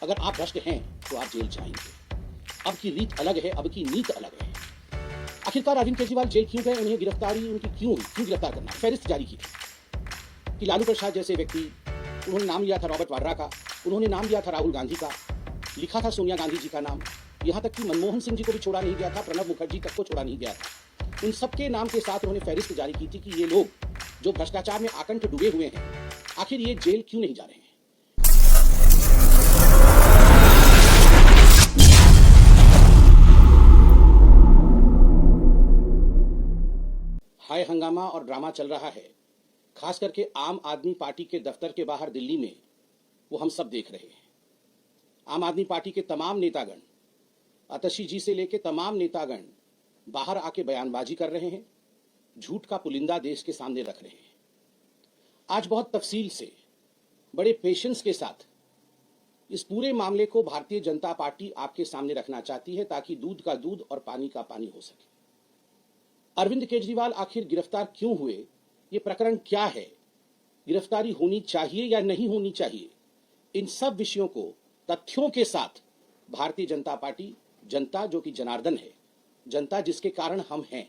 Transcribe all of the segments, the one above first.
अगर आप भ्रष्ट हैं तो आप जेल जाएंगे। अब की रीत अलग है, अब की नीत अलग है। आखिरकार अरविंद केजरीवाल जेल क्यों गए, उन्हें गिरफ्तारी उनकी क्यों हुई, क्यों गिरफ्तार करना, फहरिस्त जारी की थी कि लालू प्रसाद जैसे व्यक्ति, उन्होंने नाम लिया था रॉबर्ट वाड्रा का, उन्होंने नाम लिया था राहुल गांधी का, लिखा था सोनिया गांधी जी का नाम, यहां तक कि मनमोहन सिंह जी को भी छोड़ा नहीं गया था, प्रणब मुखर्जी तक को छोड़ा नहीं गया था। उन सबके नाम के साथ उन्होंने फहरिस्त जारी की थी कि ये लोग जो भ्रष्टाचार में आकंठ डूबे हुए हैं, आखिर ये जेल क्यों नहीं जा रहे हैं। हाय हंगामा और ड्रामा चल रहा है, खास करके आम आदमी पार्टी के दफ्तर के बाहर दिल्ली में, वो हम सब देख रहे हैं। आम आदमी पार्टी के तमाम नेतागण, आतिशी जी से लेकर तमाम नेतागण बाहर आके बयानबाजी कर रहे हैं, झूठ का पुलिंदा देश के सामने रख रहे हैं। आज बहुत तफसील से, बड़े पेशेंस के साथ इस पूरे मामले को भारतीय जनता पार्टी आपके सामने रखना चाहती है, ताकि दूध का दूध और पानी का पानी हो सके। अरविंद केजरीवाल आखिर गिरफ्तार क्यों हुए, ये प्रकरण क्या है, गिरफ्तारी होनी चाहिए या नहीं होनी चाहिए, इन सब विषयों को तथ्यों के साथ भारतीय जनता पार्टी, जनता जो कि जनार्दन है, जनता जिसके कारण हम हैं,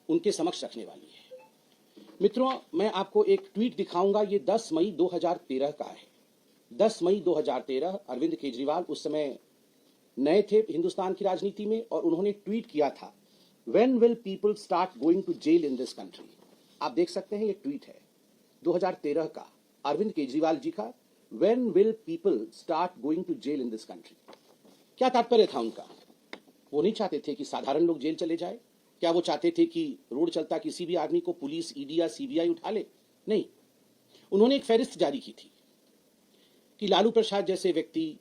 उनके समक्ष रखने वाली है। मित्रों, मैं आपको एक ट्वीट दिखाऊंगा, ये 10 मई 2013 का है। 10 मई 2013, अरविंद केजरीवाल उस समय नए थे हिंदुस्तान की राजनीति में, और उन्होंने ट्वीट किया था, When will people start going to jail in this country? आप देख सकते हैं, ये ट्वीट है 2013 का, अरविंद केजरीवाल जी का। When will people start going to jail in this country? क्या तात्पर्य था उनका? वो नहीं चाहते थे कि साधारण लोग जेल चले जाए। क्या वो चाहते थे कि रोड चलता किसी भी आदमी को पुलिस, ईडी या सीबीआई उठा ले? नहीं। उन्होंने एक फहरिस्त जारी की थी कि लालू प्रसाद जैसे व्यक्ति,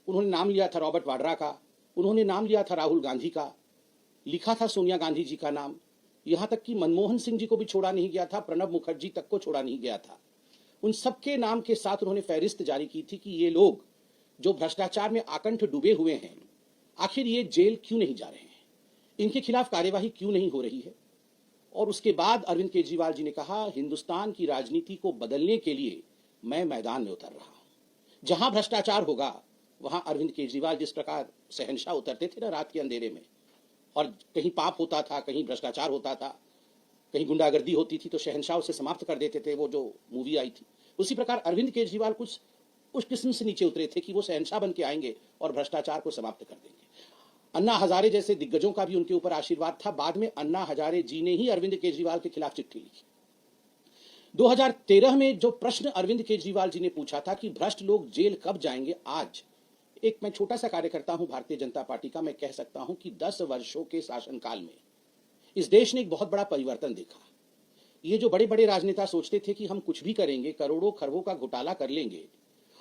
उन्होंने नाम लिया था रॉबर्ट वाड्रा का, उन्होंने नाम लिया था राहुल गांधी का, लिखा था सोनिया गांधी जी का नाम, यहां तक कि मनमोहन सिंह जी को भी छोड़ा नहीं गया था, प्रणब मुखर्जी तक को छोड़ा नहीं गया था। उन सबके नाम के साथ उन्होंने फहरिस्त जारी की थी कि ये लोग जो भ्रष्टाचार में आकंठ डूबे हुए हैं, आखिर ये जेल क्यों नहीं जा रहे हैं, इनके खिलाफ कार्यवाही क्यों नहीं हो रही है। और उसके बाद अरविंद केजरीवाल जी ने कहा, हिंदुस्तान की राजनीति को बदलने के लिए मैं मैदान में उतर रहा हूं। जहां भ्रष्टाचार होगा वहां अरविंद केजरीवाल जिस प्रकार शहंशाह उतरते थे ना रात के अंधेरे में, और कहीं पाप होता था, कहीं भ्रष्टाचार होता था, कहीं गुंडागर्दी होती थी, तो शहंशाह उसे समाप्त कर देते थे, वो जो मूवी आई थी। उसी प्रकार अरविंद केजरीवाल कुछ उस किस्म से नीचे उतरे थे कि वो शहंशाह बन के आएंगे और भ्रष्टाचार को समाप्त कर देंगे। अन्ना हजारे जैसे दिग्गजों का भी उनके ऊपर आशीर्वाद था। बाद में अन्ना हजारे जी ने ही अरविंद केजरीवाल के खिलाफ चिट्ठी लिखी। 2013 में जो प्रश्न अरविंद केजरीवाल जी ने पूछा था कि भ्रष्ट लोग जेल कब जाएंगे, आज एक मैं छोटा सा कार्यकर्ता हूं भारतीय जनता पार्टी का, मैं कह सकता हूं कि 10 वर्षों के शासनकाल में इस देश ने एक बहुत बड़ा परिवर्तन देखा। ये जो बड़े बड़े राजनेता सोचते थे कि हम कुछ भी करेंगे, करोड़ों खरबों का घोटाला कर लेंगे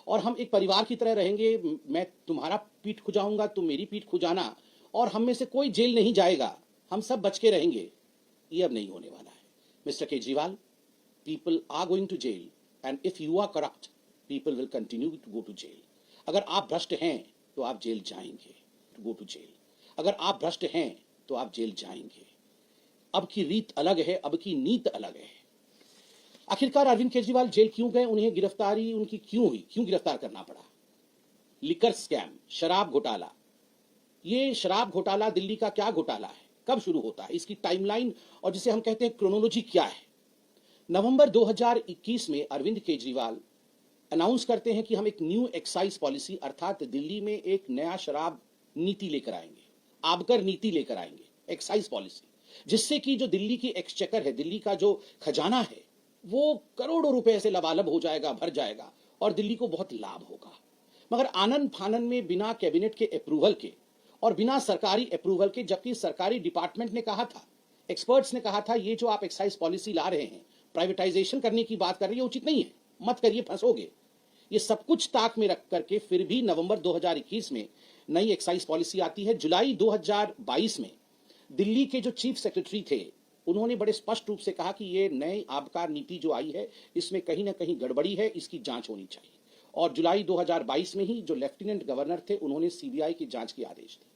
और हम एक परिवार की तरह रहेंगे, मैं तुम्हारा पीठ खुजाऊंगा, तुम मेरी पीठ खुजाना, और हम में से कोई जेल नहीं जाएगा, हम सब बच के रहेंगे, ये अब नहीं होने वाला है। Mister Kejriwal, people are going to jail, and if you are corrupt, people will continue to go to jail. अगर आप भ्रष्ट हैं तो आप जेल जाएंगे, टू गो टू जेल। अगर आप भ्रष्ट हैं तो आप जेल जाएंगे। अब की रीत अलग है, अब की नीत अलग है। आखिरकार अरविंद केजरीवाल जेल क्यों गए, उन्हें गिरफ्तारी उनकी क्यों हुई, क्यों गिरफ्तार करना पड़ा। लिकर स्कैम, शराब घोटाला। ये शराब घोटाला दिल्ली का क्या घोटाला है, कब शुरू होता है, इसकी टाइमलाइन और जिसे हम कहते हैं क्रोनोलॉजी क्या है। नवंबर 2021 में अरविंद केजरीवाल अनाउंस करते हैं कि हम एक न्यू एक्साइज पॉलिसी, अर्थात दिल्ली में एक नया शराब नीति लेकर आएंगे, आबकर नीति लेकर आएंगे, एक्साइज पॉलिसी, जिससे कि जो दिल्ली की एक्सचेकर है, दिल्ली का जो खजाना है, वो करोड़ों रुपए से लबालब हो जाएगा, भर जाएगा, और दिल्ली को बहुत लाभ होगा। मगर आनन फानन में, बिना कैबिनेट के अप्रूवल के और बिना सरकारी अप्रूवल के, जबकि सरकारी डिपार्टमेंट ने कहा था, एक्सपर्ट्स ने कहा था, ये जो आप एक्साइज पॉलिसी ला रहे हैं, प्राइवेटाइजेशन करने की बात कर रही है, उचित नहीं है, मत करिए, फंसोगे। ये सब कुछ ताक में रख करके फिर भी नवंबर 2021 में नई एक्साइज पॉलिसी आती है। जुलाई 2022 में दिल्ली के जो चीफ सेक्रेटरी थे, उन्होंने बड़े स्पष्ट रूप से कहा कि ये नई आबकारी नीति जो आई है, इसमें कहीं ना कहीं गड़बड़ी है, इसकी जांच होनी चाहिए। और जुलाई 2022 में ही जो लेफ्टिनेंट गवर्नर थे, उन्होंने सीबीआई की जांच की आदेश दिए।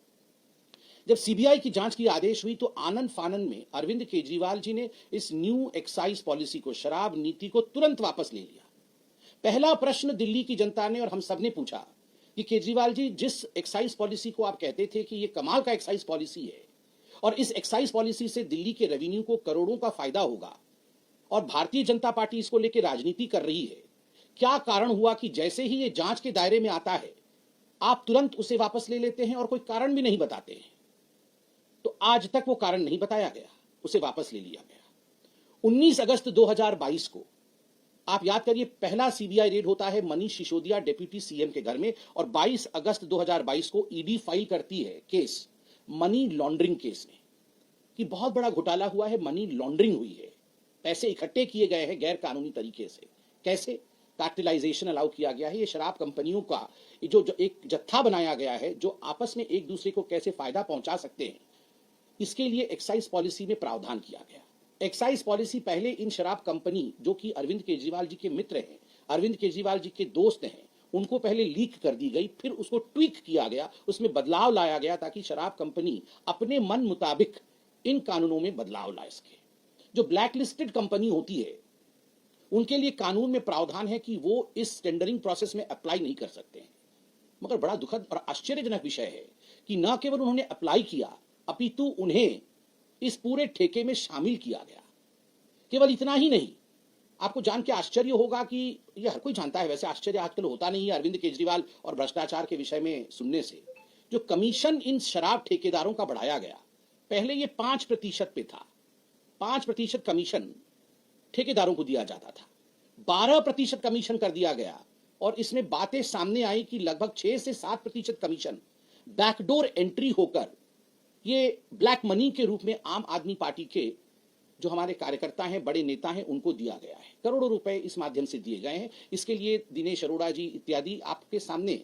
जब सीबीआई की जांच की आदेश हुई तो आनन फानन में अरविंद केजरीवाल जी ने इस न्यू एक्साइज पॉलिसी को, शराब नीति को तुरंत वापस ले लिया। पहला प्रश्न दिल्ली की जनता ने और हम सब ने पूछा कि केजरीवाल जी, जिस एक्साइज पॉलिसी को आप कहते थे कि ये कमाल का एक्साइज पॉलिसी है और इस एक्साइज पॉलिसी से दिल्ली के रेवेन्यू को करोड़ों का फायदा होगा और भारतीय जनता पार्टी इसको लेकर राजनीति कर रही है, क्या कारण हुआ कि जैसे ही ये जांच के दायरे में आता है आप तुरंत उसे वापस ले लेते हैं और कोई कारण भी नहीं बताते हैं? तो आज तक वो कारण नहीं बताया गया, उसे वापस ले लिया गया। 19 अगस्त 2022 को आप याद करिए, पहला सीबीआई रेड होता है मनीष सिसोदिया डिप्टी सीएम के घर में और 22 अगस्त 2022 को ईडी फाइल करती है केस मनी लॉन्ड्रिंग केस में कि बहुत बड़ा घोटाला हुआ है, मनी लॉन्ड्रिंग हुई है, पैसे इकट्ठे किए गए हैं गैर कानूनी तरीके से। कैसे? कार्टेलाइजेशन अलाउ किया गया है। ये शराब कंपनियों का जो एक जत्था बनाया गया है जो आपस में एक दूसरे को कैसे फायदा पहुंचा सकते हैं, इसके लिए एक्साइज पॉलिसी में प्रावधान किया गया। एक्साइज पॉलिसी पहले इन शराब कंपनी जो कि अरविंद केजरीवाल जी के मित्र हैं, अरविंद केजरीवाल जी के दोस्त हैं, उनको पहले लीक कर दी गई, फिर उसको ट्वीक किया गया, उसमें बदलाव लाया गया ताकि शराब कंपनी अपने मन मुताबिक इन कानूनों में बदलाव ला सके। जो ब्लैक लिस्टेड कंपनी होती है उनके लिए कानून में प्रावधान है कि वो इस टेंडरिंग प्रोसेस में अप्लाई नहीं कर सकते हैं। मगर बड़ा दुखद और आश्चर्यजनक विषय है कि न केवल उन्होंने अप्लाई किया अपितु उन्हें इस पूरे ठेके में शामिल किया गया। केवल इतना ही नहीं, आपको जान के आश्चर्य होगा कि यह हर कोई जानता है, वैसे आश्चर्य आजकल होता नहीं है अरविंद केजरीवाल और भ्रष्टाचार के विषय में सुनने से, जो कमीशन इन शराब ठेकेदारों का बढ़ाया गया, पहले ये 5% पे था। 5% कमीशन ठेकेदारों को दिया जाता था, 12% कमीशन कर दिया गया और इसमें बातें सामने आई कि लगभग 6 से 7% कमीशन बैकडोर एंट्री होकर ये ब्लैक मनी के रूप में आम आदमी पार्टी के जो हमारे कार्यकर्ता हैं, बड़े नेता हैं, उनको दिया गया है। करोड़ों रुपए इस माध्यम से दिए गए हैं। इसके लिए दिनेश अरोड़ा जी इत्यादि आपके सामने